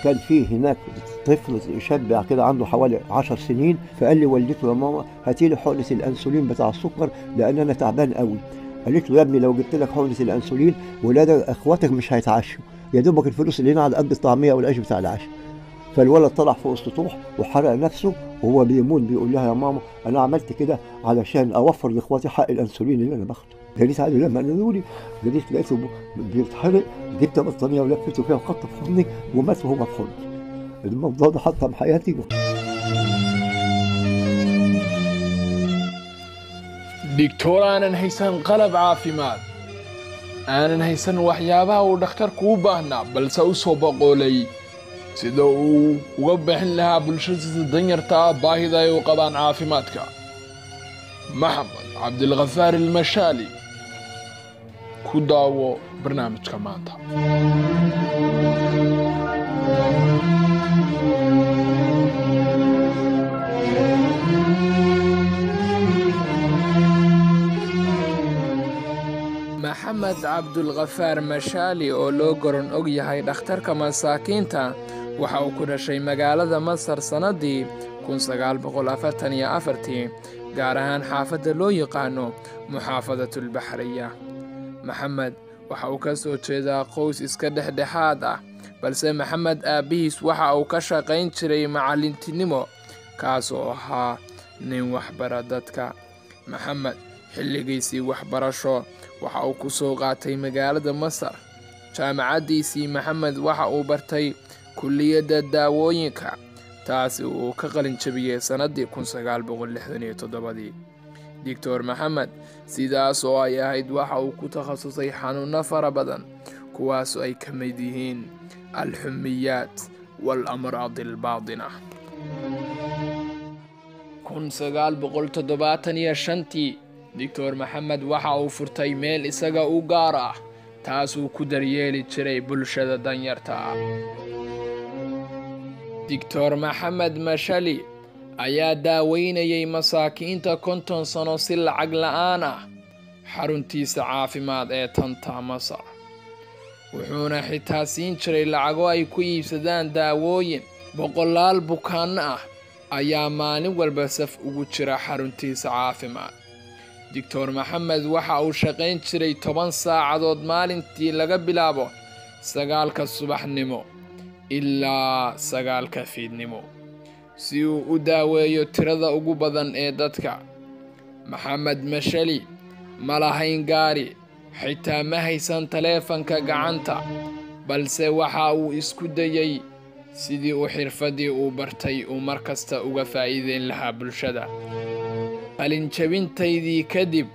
كان فيه هناك طفل شاب كده عنده حوالي 10 سنين، فقال لي والدته يا ماما هاتي لي حقنه الانسولين بتاع السكر لان انا تعبان قوي. قالت له يا ابني لو جبت لك حقنه الانسولين ولادك اخواتك مش هيتعشوا، يا دوبك الفلوس اللي هنا على قد الطعميه والعيش بتاع العشاء. فالولد طلع فوق السطوح وحرق نفسه وهو بيموت، بيقول لها يا ماما انا عملت كده علشان اوفر لاخواتي حق الانسولين اللي انا باخده. قالت عادي لما قالوا لي قالت لقيته بيتحرق، جبت بطانيه ولفته فيها وخدته في حضني ومات وهو في حضني. الموضوع ده حطم حياتي. دكتور aanan haysan qalab caafimaad, aanan haysan waxyaabaha uu dhakhtarku u baahnaa, balse u soo boqolay sida uu uga bixin lahaa bulshadiisa danyarta ah baahida ay u qabaan caafimaadka. Maxamed Cabdilghafaar Almashaali, ku daawo barnaamijka maanta. maxamed cabdulghafaar mashaali oo loo goran og yahay dhakhtarka masaakiinta waxa uu ku dhashay magaalada Masar sanadii 1944 gaar ahaan xaafadda loo yaqaano muxaafadatul Baxriya. maxamed waxa uu ka soo jeedaa qoys iska dhexdhexaad ah, balse maxamed aabihiis waxa uu ka shaqayn jiray macalintinimo kaas oo ahaa nin waxbara dadka. maxamed xilligiisii waxbarasho waxa uu ku soo qaatay magaalada Masar. jaamacadiisii maxamed waxa uu bartay kulliyadda daawooyinka, taasi uu ka qalin jabiyay sanadii 1967. Dr. maxamed sidaas oo ay ahayd waxa uu ku takhasusay xanuuno fara badan kuwaas oo ay ka mid yihiin alxumiyaat والأمراض الباطنة. 1975 دكتور محمد waxa uu furtay meel isaga u gaar ah taas uu ku daryeeli jiray bulshada danyarta ah. دكتور محمد مشالي ayaa daaweynayay masaakiinta 50 sano si lacag la'aan ah xaruntiisa caafimaad ee Tanta Masar. wuxuuna xitaa siin jiray lacago ay ku iibsadaan daawooyin. boqolaal bukaan ah ayaa maalin walba saf ugu jira xaruntiisa caafimaad. دكتور محمد waxa uu shaqayn jiray 10 saacadood maalintii laga bilaabo 9 subaxnimo ilaa 9 fiidnimo si uu u daaweeyo tirada ugu badan ee dadka. maxamed mashali ma lahayn gaari, xitaa ma haysan taleefanka gacanta, balse waxa uu isku dayay sidii uu xirfadii uu bartay uu markasta uga faa'iideyn lahaa bulshada. qalin jabintaydii kadib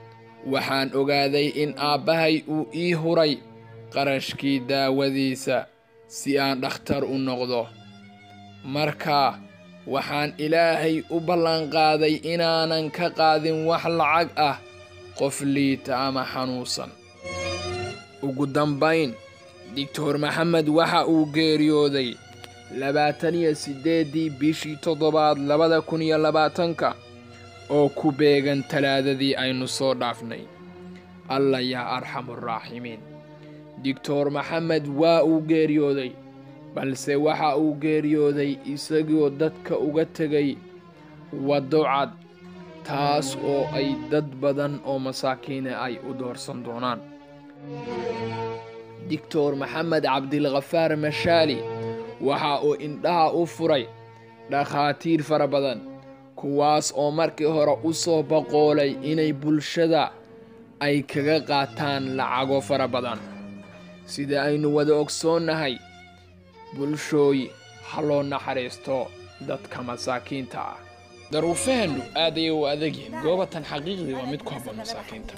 waxaan ogaaday in aabbahay uu ii huray qarashkii daawadiisa si aan dhakhtar u noqdo. marka waxaan ilaahay u ballan qaaday inaanan ka qaadin wax lacag ah qof liita ama xanuunsan. ugu dambayn دكتور maxamed waxa uu geeriyooday 28 bishii 7 2020 oo ku beegan talaadadii aynu soo dhaafnay. alla yaa arxamur raaximiin. دكتور maxamed waa uu geeriyooday, balse waxa uu geeriyooday isagoo dadka uga tegay wado cad, taas oo ay dad badan oo masaakiin ay u doorsan doonaan. دكتور محمد cabdilghafaar mashaali waxa uu indhaha u furay dhakhaatiir fara badan kuwaas oo markii hore u soo boqolay inay bulshada ay kaga qaataan lacago fara badan. sida aynu wada ogsoonahay bulshooy haloo naxariisto dadka masaakiinta ah. daruufeenu aad ayay u adag yihiin, goobtan xaqiiqdii waa mid ku habboon masaakiinta.